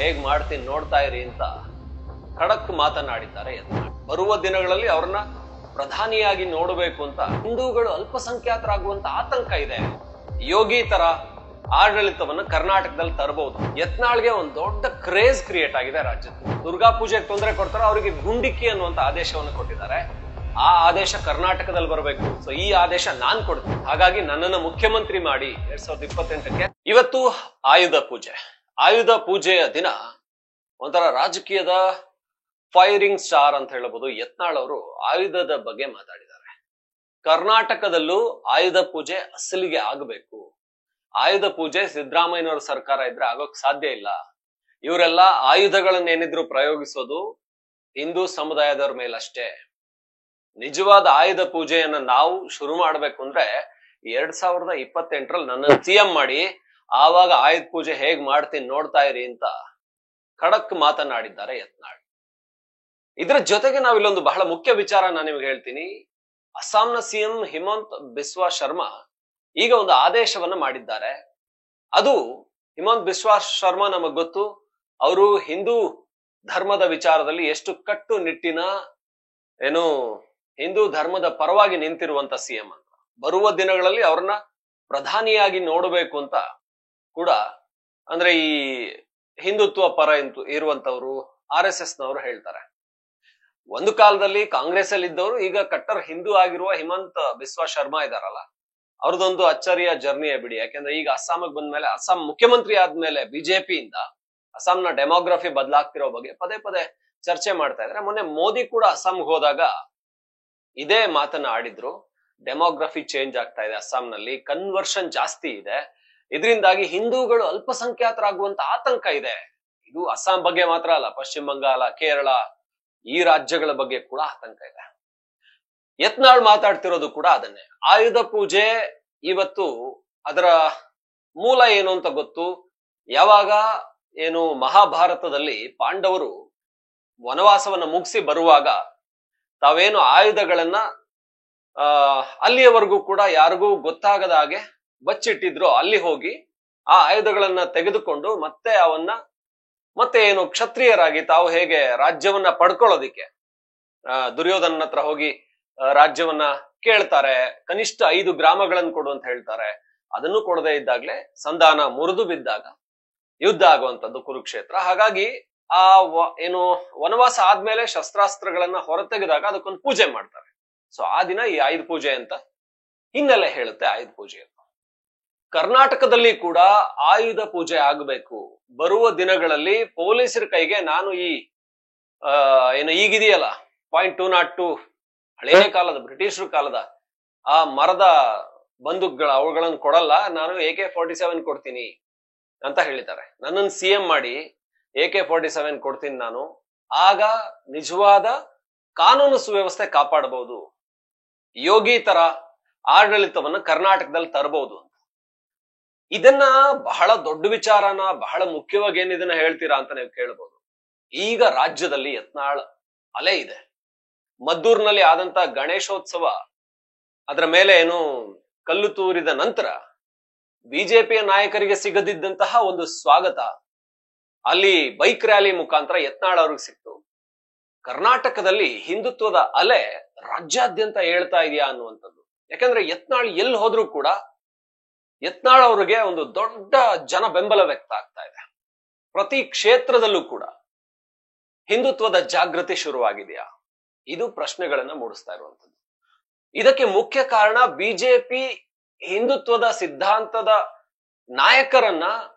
ಹೇಗ್ ಮಾಡ್ತೀನಿ ನೋಡ್ತಾ ಇರಿ ಅಂತ ಖಡಕ್ ಮಾತನಾಡಿದ್ದಾರೆ ಯತ್ನಾಳ್. ಬರುವ ದಿನಗಳಲ್ಲಿ ಅವ್ರನ್ನ ಪ್ರಧಾನಿಯಾಗಿ ನೋಡಬೇಕು ಅಂತ ಹಿಂದೂಗಳು ಅಲ್ಪಸಂಖ್ಯಾತರಾಗುವಂತ ಆತಂಕ ಇದೆ. ಯೋಗಿ ತರ ಆಡಳಿತವನ್ನ ಕರ್ನಾಟಕದಲ್ಲಿ ತರಬಹುದು. ಯತ್ನಾಳ್ಗೆ ಒಂದ್ ದೊಡ್ಡ ಕ್ರೇಜ್ ಕ್ರಿಯೇಟ್ ಆಗಿದೆ ರಾಜ್ಯದಲ್ಲಿ. ದುರ್ಗಾ ಪೂಜೆಗೆ ತೊಂದರೆ ಕೊಡ್ತಾರೆ, ಅವರಿಗೆ ಗುಂಡಿಕ್ಕಿ ಅನ್ನುವಂತ ಆದೇಶವನ್ನು ಕೊಟ್ಟಿದ್ದಾರೆ. ಆ ಆದೇಶ ಕರ್ನಾಟಕದಲ್ಲಿ ಬರಬೇಕು. ಸೊ ಈ ಆದೇಶ ನಾನ್ ಕೊಡ್ತೀನಿ, ಹಾಗಾಗಿ ನನ್ನನ್ನು ಮುಖ್ಯಮಂತ್ರಿ ಮಾಡಿ 2028ಕ್ಕೆ. ಇವತ್ತು ಆಯುಧ ಪೂಜೆ. ಆಯುಧ ಪೂಜೆಯ ದಿನ ಒಂಥರ ರಾಜಕೀಯದ ಫೈರಿಂಗ್ ಸ್ಟಾರ್ ಅಂತ ಹೇಳಬಹುದು. ಯತ್ನಾಳ್ ಅವರು ಆಯುಧದ ಬಗ್ಗೆ ಮಾತಾಡಿದ್ದಾರೆ. ಕರ್ನಾಟಕದಲ್ಲೂ ಆಯುಧ ಪೂಜೆ ಅಸಲಿಗೆ ಆಗಬೇಕು. ಆಯುಧ ಪೂಜೆ ಸಿದ್ದರಾಮಯ್ಯನವರ ಸರ್ಕಾರ ಇದ್ರೆ ಆಗೋಕ್ ಸಾಧ್ಯ ಇಲ್ಲ. ಇವರೆಲ್ಲ ಆಯುಧಗಳನ್ನೇನಿದ್ರು ಪ್ರಯೋಗಿಸೋದು ಹಿಂದೂ ಸಮುದಾಯದವ್ರ ಮೇಲಷ್ಟೇ. ನಿಜವಾದ ಆಯುಧ ಪೂಜೆಯನ್ನ ನಾವು ಶುರು ಮಾಡ್ಬೇಕು ಅಂದ್ರೆ 2028ರಲ್ಲಿ ನನ್ನ ಸಿಎಂ ಮಾಡಿ ಆವಾಗ ಆಯುಧ ಪೂಜೆ ಹೇಗ್ ಮಾಡ್ತೀನಿ ನೋಡ್ತಾ ಇರಿ ಅಂತ ಖಡಕ್ ಮಾತನಾಡಿದ್ದಾರೆ ಯತ್ನಾಳ್. ಇದ್ರ ಜೊತೆಗೆ ನಾವಿಲ್ಲೊಂದು ಬಹಳ ಮುಖ್ಯ ವಿಚಾರ ನಾನು ನಿಮ್ಗೆ ಹೇಳ್ತೀನಿ. ಅಸ್ಸಾಂನ ಸಿಎಂ ಹಿಮಂತ್ ಬಿಸ್ವಾ ಶರ್ಮಾ ಈಗ ಒಂದು ಆದೇಶವನ್ನ ಮಾಡಿದ್ದಾರೆ. ಅದು ಹಿಮಂತ್ ಬಿಸ್ವಾ ಶರ್ಮಾ ನಮಗ್ ಗೊತ್ತು, ಅವರು ಹಿಂದೂ ಧರ್ಮದ ವಿಚಾರದಲ್ಲಿ ಎಷ್ಟು ಕಟ್ಟುನಿಟ್ಟಿನ ಹಿಂದೂ ಧರ್ಮದ ಪರವಾಗಿ ನಿಂತಿರುವಂತ ಸಿಎಂ ಅಂತ. ಬರುವ ದಿನಗಳಲ್ಲಿ ಅವ್ರನ್ನ ಪ್ರಧಾನಿಯಾಗಿ ನೋಡಬೇಕು ಅಂತ ಕೂಡ ಅಂದ್ರೆ ಈ ಹಿಂದುತ್ವ ಪರ ಇರುವಂತವ್ರು RSS ನವರು ಹೇಳ್ತಾರೆ. ಒಂದು ಕಾಲದಲ್ಲಿ ಕಾಂಗ್ರೆಸ್ ಅಲ್ಲಿ ಇದ್ದವರು ಈಗ ಕಟ್ಟರ್ ಹಿಂದೂ ಆಗಿರುವ ಹಿಮಂತ್ ಬಿಸ್ವಾ ಶರ್ಮಾ ಇದಾರಲ್ಲ, ಅವ್ರದೊಂದು ಅಚ್ಚರಿಯ ಜರ್ನಿಯೇ ಬಿಡಿ. ಯಾಕೆಂದ್ರೆ ಈಗ ಅಸ್ಸಾಂಗೆ ಬಂದ್ಮೇಲೆ, ಅಸ್ಸಾಂ ಮುಖ್ಯಮಂತ್ರಿ ಆದ್ಮೇಲೆ ಬಿಜೆಪಿಯಿಂದ ಅಸ್ಸಾಂನ ಡೆಮೋಗ್ರಫಿ ಬದಲಾಗ್ತಿರೋ ಬಗ್ಗೆ ಪದೇ ಪದೇ ಚರ್ಚೆ ಮಾಡ್ತಾ ಇದ್ರೆ. ಮೊನ್ನೆ ಮೋದಿ ಕೂಡ ಅಸ್ಸಾಂಗೆ ಹೋದಾಗ ಇದೇ ಮಾತನ್ನ ಆಡಿದ್ರು. ಡೆಮೋಗ್ರಫಿ ಚೇಂಜ್ ಆಗ್ತಾ ಇದೆ ಅಸ್ಸಾಂನಲ್ಲಿ, ಕನ್ವರ್ಷನ್ ಜಾಸ್ತಿ ಇದೆ, ಇದರಿಂದಾಗಿ ಹಿಂದೂಗಳು ಅಲ್ಪಸಂಖ್ಯಾತರಾಗುವಂತ ಆತಂಕ ಇದೆ. ಇದು ಅಸ್ಸಾಂ ಬಗ್ಗೆ ಮಾತ್ರ ಅಲ್ಲ, ಪಶ್ಚಿಮ ಬಂಗಾಳ, ಕೇರಳ ಈ ರಾಜ್ಯಗಳ ಬಗ್ಗೆ ಕೂಡ ಆತಂಕ ಇದೆ. ಯತ್ನಾಳ್ ಮಾತಾಡ್ತಿರೋದು ಕೂಡ ಅದನ್ನೇ. ಆಯುಧ ಪೂಜೆ ಇವತ್ತು ಅದರ ಮೂಲ ಏನು ಅಂತ ಗೊತ್ತು. ಯಾವಾಗ ಮಹಾಭಾರತದಲ್ಲಿ ಪಾಂಡವರು ವನವಾಸವನ್ನ ಮುಗಿಸಿ ಬರುವಾಗ ತಾವೇನು ಆಯುಧಗಳನ್ನ ಅಲ್ಲಿಯವರೆಗೂ ಕೂಡ ಯಾರಿಗೂ ಗೊತ್ತಾಗದ ಹಾಗೆ ಬಚ್ಚಿಟ್ಟಿದ್ರು, ಅಲ್ಲಿ ಹೋಗಿ ಆ ಆಯುಧಗಳನ್ನ ತೆಗೆದುಕೊಂಡು ಮತ್ತೆ ಕ್ಷತ್ರಿಯರಾಗಿ ತಾವು ಹೇಗೆ ರಾಜ್ಯವನ್ನ ಪಡ್ಕೊಳ್ಳೋದಿಕ್ಕೆ ದುರ್ಯೋಧನನ ಹತ್ರ ಹೋಗಿ ರಾಜ್ಯವನ್ನ ಕೇಳ್ತಾರೆ, ಕನಿಷ್ಠ 5 ಗ್ರಾಮಗಳನ್ನು ಕೊಡು ಅಂತ ಹೇಳ್ತಾರೆ. ಅದನ್ನು ಕೊಡದೇ ಇದ್ದಾಗ್ಲೇ ಸಂಧಾನ ಮುರಿದು ಬಿದ್ದಾಗ ಯುದ್ಧ ಆಗುವಂತದ್ದು ಕುರುಕ್ಷೇತ್ರ. ಹಾಗಾಗಿ ಆ ವನವಾಸ ಆದ್ಮೇಲೆ ಶಸ್ತ್ರಾಸ್ತ್ರಗಳನ್ನ ಹೊರತೆಗೆದಾಗ ಅದಕ್ಕೊಂದು ಪೂಜೆ ಮಾಡ್ತಾರೆ. ಸೊ ಆ ದಿನ ಈ ಆಯುಧ ಪೂಜೆ ಅಂತ ಹಿನ್ನೆಲೆ ಹೇಳುತ್ತೆ ಆಯುಧ ಪೂಜೆ ಅಂತ. ಕರ್ನಾಟಕದಲ್ಲಿ ಕೂಡ ಆಯುಧ ಪೂಜೆ ಆಗಬೇಕು. ಬರುವ ದಿನಗಳಲ್ಲಿ ಪೊಲೀಸರ ಕೈಗೆ ನಾನು ಈಗಿದೆಯಲ್ಲ .202 ಹಳೆಯ ಕಾಲದ ಬ್ರಿಟಿಷರ ಕಾಲದ ಆ ಮರದ ಅವುಗಳನ್ನು ಕೊಡಲ್ಲ, ನಾನು AK-47 ಕೊಡ್ತೀನಿ ಅಂತ ಹೇಳಿದ್ದಾರೆ. ನನ್ನನ್ನು ಸಿಎಂ ಮಾಡಿ AK-47 ಕೊಡ್ತೀನಿ ನಾನು, ಆಗ ನಿಜವಾದ ಕಾನೂನು ಸುವ್ಯವಸ್ಥೆ ಕಾಪಾಡಬಹುದು, ಯೋಗಿ ತರ ಆಡಳಿತವನ್ನ ಕರ್ನಾಟಕದಲ್ಲಿ ತರಬಹುದು ಅಂತ. ಇದನ್ನ ಬಹಳ ದೊಡ್ಡ ವಿಚಾರನ, ಬಹಳ ಮುಖ್ಯವಾಗಿ ಏನಿದನ್ನ ಹೇಳ್ತೀರಾ ಅಂತ ನೀವು ಕೇಳಬಹುದು. ಈಗ ರಾಜ್ಯದಲ್ಲಿ ಯತ್ನಾಳ್ ಅಲೆ ಇದೆ. ಮದ್ದೂರಿನಲ್ಲಿ ಆದಂತ ಗಣೇಶೋತ್ಸವ, ಅದರ ಮೇಲೆ ಕಲ್ಲು ತೂರಿದ ನಂತರ ಬಿಜೆಪಿಯ ನಾಯಕರಿಗೆ ಸಿಗದಿದ್ದಂತಹ ಒಂದು ಸ್ವಾಗತ ಅಲ್ಲಿ ಬೈಕ್ ರ್ಯಾಲಿ ಮುಖಾಂತರ ಯತ್ನಾಳ್ ಅವ್ರಿಗೆ ಸಿಕ್ತು. ಕರ್ನಾಟಕದಲ್ಲಿ ಹಿಂದುತ್ವದ ಅಲೆ ರಾಜ್ಯಾದ್ಯಂತ ಹೇಳ್ತಾ ಇದೆಯಾ ಅನ್ನುವಂಥದ್ದು. ಯಾಕಂದ್ರೆ ಯತ್ನಾಳ್ ಎಲ್ಲಿ ಹೋದ್ರೂ ಕೂಡ ಯತ್ನಾಳ್ ಅವ್ರಿಗೆ ಒಂದು ದೊಡ್ಡ ಜನ ಬೆಂಬಲ ವ್ಯಕ್ತ ಆಗ್ತಾ ಇದೆ. ಪ್ರತಿ ಕ್ಷೇತ್ರದಲ್ಲೂ ಕೂಡ ಹಿಂದುತ್ವದ ಜಾಗೃತಿ ಶುರುವಾಗಿದೆಯಾ? ಇದು ಪ್ರಶ್ನೆಗಳನ್ನ ಮೂಡಿಸ್ತಾ ಇರುವಂತದ್ದು. ಇದಕ್ಕೆ ಮುಖ್ಯ ಕಾರಣ ಬಿಜೆಪಿ ಹಿಂದುತ್ವದ ಸಿದ್ಧಾಂತದ ನಾಯಕರನ್ನ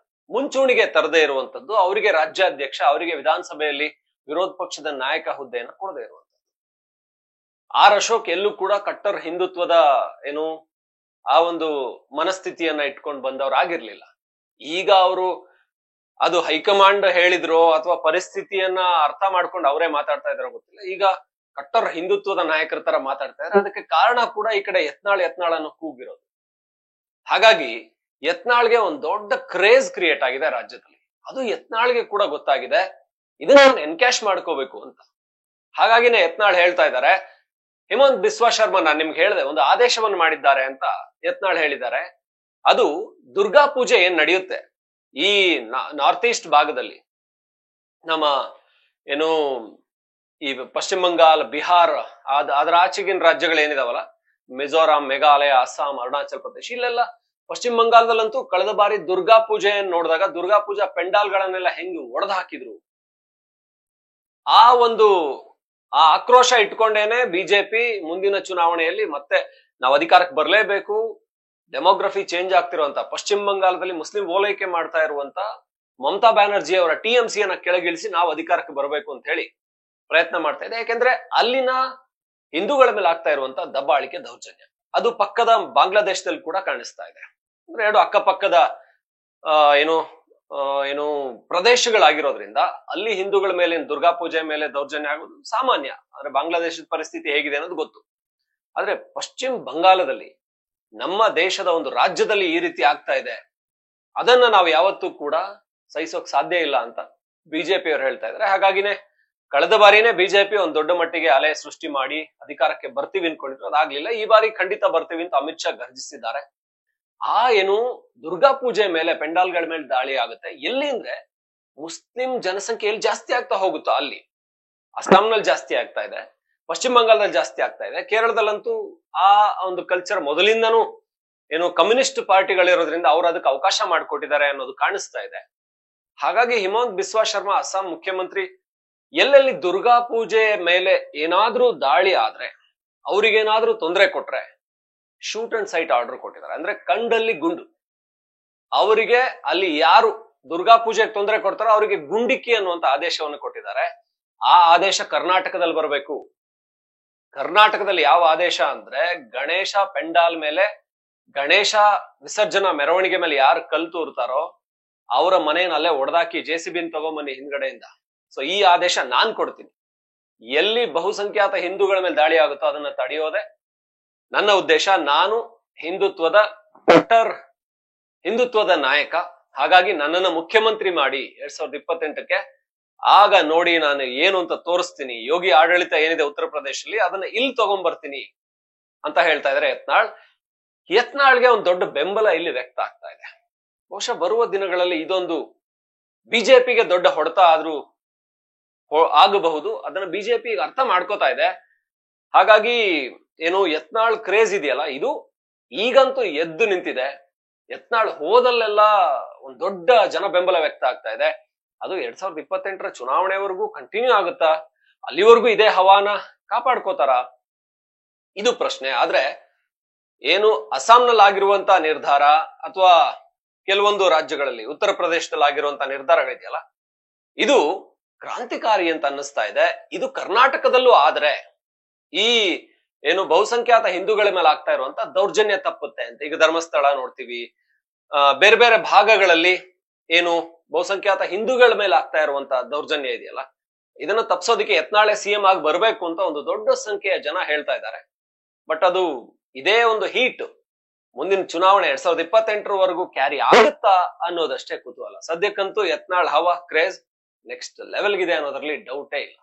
ಮುಂಚೂಣಿಗೆ ತರದೇ ಇರುವಂತದ್ದು, ಅವರಿಗೆ ರಾಜ್ಯಾಧ್ಯಕ್ಷ, ಅವರಿಗೆ ವಿಧಾನಸಭೆಯಲ್ಲಿ ವಿರೋಧ ಪಕ್ಷದ ನಾಯಕ ಹುದ್ದೆಯನ್ನು ಕೊಡದೇ ಇರುವಂತದ್ದು. ಅಶೋಕ್ ಎಲ್ಲೂ ಕೂಡ ಕಟ್ಟರ್ ಹಿಂದುತ್ವದ ಆ ಒಂದು ಮನಸ್ಥಿತಿಯನ್ನ ಇಟ್ಕೊಂಡು ಬಂದವರಾಗಿರ್ಲಿಲ್ಲ. ಈಗ ಅವರು ಅದು ಹೈಕಮಾಂಡ್ ಹೇಳಿದ್ರು ಅಥವಾ ಪರಿಸ್ಥಿತಿಯನ್ನ ಅರ್ಥ ಮಾಡ್ಕೊಂಡು ಅವರೇ ಮಾತಾಡ್ತಾ ಇದಾರೋ ಗೊತ್ತಿಲ್ಲ, ಈಗ ಕಟ್ಟರ್ ಹಿಂದುತ್ವದ ನಾಯಕರ ತರ ಮಾತಾಡ್ತಾ ಇದ್ದಾರೆ. ಅದಕ್ಕೆ ಕಾರಣ ಕೂಡ ಈ ಕಡೆ ಯತ್ನಾಳ್ ಅನ್ನೋ ಕೂಗಿರೋದು. ಹಾಗಾಗಿ ಯತ್ನಾಳ್ಗೆ ಒಂದ್ ದೊಡ್ಡ ಕ್ರೇಜ್ ಕ್ರಿಯೇಟ್ ಆಗಿದೆ ರಾಜ್ಯದಲ್ಲಿ. ಅದು ಯತ್ನಾಳ್ಗೆ ಕೂಡ ಗೊತ್ತಾಗಿದೆ, ಇದನ್ನ ಎನ್ಕ್ಯಾಶ್ ಮಾಡ್ಕೋಬೇಕು ಅಂತ. ಹಾಗಾಗಿನೇ ಯತ್ನಾಳ್ ಹೇಳ್ತಾ ಇದ್ದಾರೆ, ಹಿಮಂತ್ ಬಿಸ್ವಾ ಶರ್ಮಾ ನಾನ್ ನಿಮ್ಗೆ ಹೇಳಿದೆ ಒಂದು ಆದೇಶವನ್ನು ಮಾಡಿದ್ದಾರೆ ಅಂತ ಯತ್ನಾಳ್ ಹೇಳಿದ್ದಾರೆ. ಅದು ದುರ್ಗಾ ಪೂಜೆ ಏನ್ ನಡೆಯುತ್ತೆ ಈ ನಾರ್ತ್ ಈಸ್ಟ್ ಭಾಗದಲ್ಲಿ, ನಮ್ಮ ಏನು ಈ ಪಶ್ಚಿಮ ಬಂಗಾಳ, ಬಿಹಾರ್, ಅದರ ಆಚೆಗಿನ ರಾಜ್ಯಗಳೇನಿದಾವಲ್ಲ, ಮಿಜೋರಾಂ, ಮೇಘಾಲಯ, ಅಸ್ಸಾಂ, ಅರುಣಾಚಲ್ ಪ್ರದೇಶ್, ಇಲ್ಲೆಲ್ಲ ಪಶ್ಚಿಮ ಬಂಗಾಳದಲ್ಲಂತೂ ಕಳೆದ ಬಾರಿ ದುರ್ಗಾ ಪೂಜೆಯನ್ನು ನೋಡಿದಾಗ ದುರ್ಗಾ ಪೂಜಾ ಪೆಂಡಾಲ್ಗಳನ್ನೆಲ್ಲ ಹೆಂಗ್ ಒಡೆದು ಹಾಕಿದ್ರು. ಆ ಆಕ್ರೋಶ ಇಟ್ಕೊಂಡೇನೆ ಬಿಜೆಪಿ ಮುಂದಿನ ಚುನಾವಣೆಯಲ್ಲಿ ಮತ್ತೆ ನಾವು ಅಧಿಕಾರಕ್ಕೆ ಬರಲೇಬೇಕು, ಡೆಮೋಗ್ರಫಿ ಚೇಂಜ್ ಆಗ್ತಿರುವಂತ ಪಶ್ಚಿಮ ಬಂಗಾಳದಲ್ಲಿ ಮುಸ್ಲಿಂ ಓಲೈಕೆ ಮಾಡ್ತಾ ಇರುವಂತ ಮಮತಾ ಬ್ಯಾನರ್ಜಿ ಅವರ TMC ಯನ್ನ ಕೆಳಗಿಳಿಸಿ ನಾವು ಅಧಿಕಾರಕ್ಕೆ ಬರಬೇಕು ಅಂತ ಹೇಳಿ ಪ್ರಯತ್ನ ಮಾಡ್ತಾ ಇದೆ. ಯಾಕೆಂದ್ರೆ ಅಲ್ಲಿನ ಹಿಂದೂಗಳ ಮೇಲೆ ಆಗ್ತಾ ಇರುವಂತ ದಬ್ಬಾಳಿಕೆ, ದೌರ್ಜನ್ಯ ಅದು ಪಕ್ಕದ ಬಾಂಗ್ಲಾದೇಶದಲ್ಲಿ ಕೂಡ ಕಾಣಿಸ್ತಾ ಇದೆ. ಅಂದ್ರೆ ಎರಡು ಅಕ್ಕಪಕ್ಕದ ಏನು ಪ್ರದೇಶಗಳಾಗಿರೋದ್ರಿಂದ ಅಲ್ಲಿ ಹಿಂದೂಗಳ ಮೇಲೆ ದುರ್ಗಾ ಪೂಜೆ ಮೇಲೆ ದೌರ್ಜನ್ಯ ಆಗೋದು ಸಾಮಾನ್ಯ. ಅಂದ್ರೆ ಬಾಂಗ್ಲಾದೇಶದ ಪರಿಸ್ಥಿತಿ ಹೇಗಿದೆ ಅನ್ನೋದು ಗೊತ್ತು. ಆದ್ರೆ ಪಶ್ಚಿಮ ಬಂಗಾಳದಲ್ಲಿ, ನಮ್ಮ ದೇಶದ ಒಂದು ರಾಜ್ಯದಲ್ಲಿ ಈ ರೀತಿ ಆಗ್ತಾ ಇದೆ, ಅದನ್ನ ನಾವು ಯಾವತ್ತೂ ಕೂಡ ಸಹಿಸೋಕ್ ಸಾಧ್ಯ ಇಲ್ಲ ಅಂತ ಬಿಜೆಪಿ ಅವರು ಹೇಳ್ತಾ ಇದ್ದಾರೆ. ಹಾಗಾಗಿನೇ ಕಳೆದ ಬಾರಿನೇ ಬಿಜೆಪಿ ಒಂದ್ ದೊಡ್ಡ ಮಟ್ಟಿಗೆ ಅಲೆ ಸೃಷ್ಟಿ ಮಾಡಿ ಅಧಿಕಾರಕ್ಕೆ ಬರ್ತೀವಿ ಅನ್ಕೊಂಡಿದ್ರು, ಅದಾಗ್ಲಿಲ್ಲ. ಈ ಬಾರಿ ಖಂಡಿತ ಬರ್ತೀವಿ ಅಂತ ಅಮಿತ್ ಶಾ ಗರ್ಜಿಸಿದ್ದಾರೆ. ದುರ್ಗಾ ಪೂಜೆ ಮೇಲೆ, ಪೆಂಡಾಲ್ಗಳ ಮೇಲೆ ದಾಳಿ ಆಗುತ್ತೆ ಎಲ್ಲಿ ಅಂದ್ರೆ ಮುಸ್ಲಿಂ ಜನಸಂಖ್ಯೆ ಎಲ್ಲಿ ಜಾಸ್ತಿ ಆಗ್ತಾ ಹೋಗುತ್ತೋ ಅಲ್ಲಿ. ಅಸ್ಸಾಂನಲ್ಲಿ ಜಾಸ್ತಿ ಆಗ್ತಾ ಇದೆ, ಪಶ್ಚಿಮ ಬಂಗಾಳದಲ್ಲಿ ಜಾಸ್ತಿ ಆಗ್ತಾ ಇದೆ, ಕೇರಳದಲ್ಲಂತೂ ಆ ಒಂದು ಕಲ್ಚರ್ ಮೊದಲಿಂದನೂ ಕಮ್ಯುನಿಸ್ಟ್ ಪಾರ್ಟಿಗಳಿರೋದ್ರಿಂದ ಅವ್ರು ಅದಕ್ಕೆ ಅವಕಾಶ ಮಾಡಿಕೊಟ್ಟಿದ್ದಾರೆ ಅನ್ನೋದು ಕಾಣಿಸ್ತಾ ಇದೆ. ಹಾಗಾಗಿ ಹಿಮಂತ್ ಬಿಸ್ವಾ ಶರ್ಮಾ, ಅಸ್ಸಾಂ ಮುಖ್ಯಮಂತ್ರಿ, ಎಲ್ಲೆಲ್ಲಿ ದುರ್ಗಾ ಪೂಜೆ ಮೇಲೆ ಏನಾದ್ರೂ ದಾಳಿ ಆದ್ರೆ, ಅವ್ರಿಗೇನಾದ್ರೂ ತೊಂದರೆ ಕೊಟ್ರೆ ಶೂಟ್ ಅಂಡ್ ಸೈಟ್ ಆರ್ಡರ್ ಕೊಟ್ಟಿದ್ದಾರೆ. ಅಂದ್ರೆ ಕಂಡಲ್ಲಿ ಗುಂಡು. ಅವರಿಗೆ ಅಲ್ಲಿ ಯಾರು ದುರ್ಗಾ ಪೂಜೆಗೆ ತೊಂದರೆ ಕೊಡ್ತಾರೋ ಅವರಿಗೆ ಗುಂಡಿಕ್ಕಿ ಅನ್ನುವಂತ ಆದೇಶವನ್ನು ಕೊಟ್ಟಿದ್ದಾರೆ. ಆ ಆದೇಶ ಕರ್ನಾಟಕದಲ್ಲಿ ಬರಬೇಕು. ಕರ್ನಾಟಕದಲ್ಲಿ ಯಾವ ಆದೇಶ ಅಂದ್ರೆ, ಗಣೇಶ ಪೆಂಡಾಲ್ ಮೇಲೆ, ಗಣೇಶ ವಿಸರ್ಜನಾ ಮೆರವಣಿಗೆ ಮೇಲೆ ಯಾರು ಕಲ್ ತೂರ್ತಾರೋ ಅವರ ಮನೆಯನ್ನಲ್ಲೇ ಒಡೆದಾಕಿ JCB ತಗೊಂಬನ್ನಿ ಹಿಂದ್ಗಡೆಯಿಂದ. ಸೊ ಈ ಆದೇಶ ನಾನ್ ಕೊಡ್ತೀನಿ. ಎಲ್ಲಿ ಬಹುಸಂಖ್ಯಾತ ಹಿಂದೂಗಳ ಮೇಲೆ ದಾಳಿ ಆಗುತ್ತೋ ಅದನ್ನ ತಡೆಯೋದೆ ನನ್ನ ಉದ್ದೇಶ. ನಾನು ಹಿಂದುತ್ವದ ನಾಯಕ. ಹಾಗಾಗಿ ನನ್ನನ್ನ ಮುಖ್ಯಮಂತ್ರಿ ಮಾಡಿ 2028ಕ್ಕೆ, ಆಗ ನೋಡಿ ನಾನು ಏನು ಅಂತ ತೋರಿಸ್ತೀನಿ. ಯೋಗಿ ಆಡಳಿತ ಏನಿದೆ ಉತ್ತರ ಪ್ರದೇಶದಲ್ಲಿ ಅದನ್ನ ಇಲ್ಲಿ ತಗೊಂಡ್ಬರ್ತೀನಿ ಅಂತ ಹೇಳ್ತಾ ಇದ್ದಾರೆ ಯತ್ನಾಳ್ಗೆ ಒಂದು ದೊಡ್ಡ ಬೆಂಬಲ ಇಲ್ಲಿ ವ್ಯಕ್ತ ಆಗ್ತಾ ಇದೆ. ಬಹುಶಃ ಬರುವ ದಿನಗಳಲ್ಲಿ ಇದೊಂದು ಬಿಜೆಪಿಗೆ ದೊಡ್ಡ ಹೊಡೆತ ಆದ್ರೂ ಆಗಬಹುದು. ಅದನ್ನ ಬಿಜೆಪಿ ಅರ್ಥ ಮಾಡ್ಕೋತಾ ಇದೆ. ಹಾಗಾಗಿ ಯತ್ನಾಳ್ ಕ್ರೇಜ್ ಇದೆಯಲ್ಲ, ಇದು ಈಗಂತೂ ಎದ್ದು ನಿಂತಿದೆ. ಯತ್ನಾಳ್ ಹೋದಲ್ಲೆಲ್ಲ ಒಂದ್ ದೊಡ್ಡ ಜನ ಬೆಂಬಲ ವ್ಯಕ್ತ ಆಗ್ತಾ ಇದೆ. ಅದು 2028ರ ಚುನಾವಣೆವರೆಗೂ ಕಂಟಿನ್ಯೂ ಆಗುತ್ತಾ? ಅಲ್ಲಿವರೆಗೂ ಇದೇ ಹವಾನ ಕಾಪಾಡ್ಕೋತಾರ? ಇದು ಪ್ರಶ್ನೆ. ಆದ್ರೆ ಅಸ್ಸಾಂನಲ್ಲಿ ಆಗಿರುವಂತ ನಿರ್ಧಾರ ಅಥವಾ ಕೆಲವೊಂದು ರಾಜ್ಯಗಳಲ್ಲಿ, ಉತ್ತರ ಪ್ರದೇಶದಲ್ಲಿ ಆಗಿರುವಂತ ನಿರ್ಧಾರಗಳಿದೆಯಲ್ಲ, ಇದು ಕ್ರಾಂತಿಕಾರಿ ಅಂತ ಅನ್ನಿಸ್ತಾ ಇದೆ. ಇದು ಕರ್ನಾಟಕದಲ್ಲೂ ಆದ್ರೆ ಈ ಬಹುಸಂಖ್ಯಾತ ಹಿಂದೂಗಳ ಮೇಲೆ ಆಗ್ತಾ ಇರುವಂತ ದೌರ್ಜನ್ಯ ತಪ್ಪುತ್ತೆ ಅಂತ. ಈಗ ಧರ್ಮಸ್ಥಳ ನೋಡ್ತೀವಿ, ಬೇರೆ ಬೇರೆ ಭಾಗಗಳಲ್ಲಿ ಬಹುಸಂಖ್ಯಾತ ಹಿಂದೂಗಳ ಮೇಲೆ ಆಗ್ತಾ ಇರುವಂತ ದೌರ್ಜನ್ಯ ಇದೆಯಲ್ಲ, ಇದನ್ನ ತಪ್ಪಿಸೋದಕ್ಕೆ ಯತ್ನಾಳೆ CM ಆಗಿ ಬರ್ಬೇಕು ಅಂತ ಒಂದು ದೊಡ್ಡ ಸಂಖ್ಯೆಯ ಜನ ಹೇಳ್ತಾ ಇದ್ದಾರೆ. ಬಟ್ ಅದು ಇದೇ ಒಂದು ಹೀಟ್ ಮುಂದಿನ ಚುನಾವಣೆ 2028ರವರೆಗೂ ಕ್ಯಾರಿ ಆಗುತ್ತಾ ಅನ್ನೋದಷ್ಟೇ ಕುತೂಹಲ. ಸದ್ಯಕ್ಕಂತೂ ಯತ್ನಾಳ್ ಹವಾ ಕ್ರೇಜ್ ನೆಕ್ಸ್ಟ್ ಲೆವೆಲ್ಗಿದೆ ಅನ್ನೋದ್ರಲ್ಲಿ ಡೌಟೇ ಇಲ್ಲ.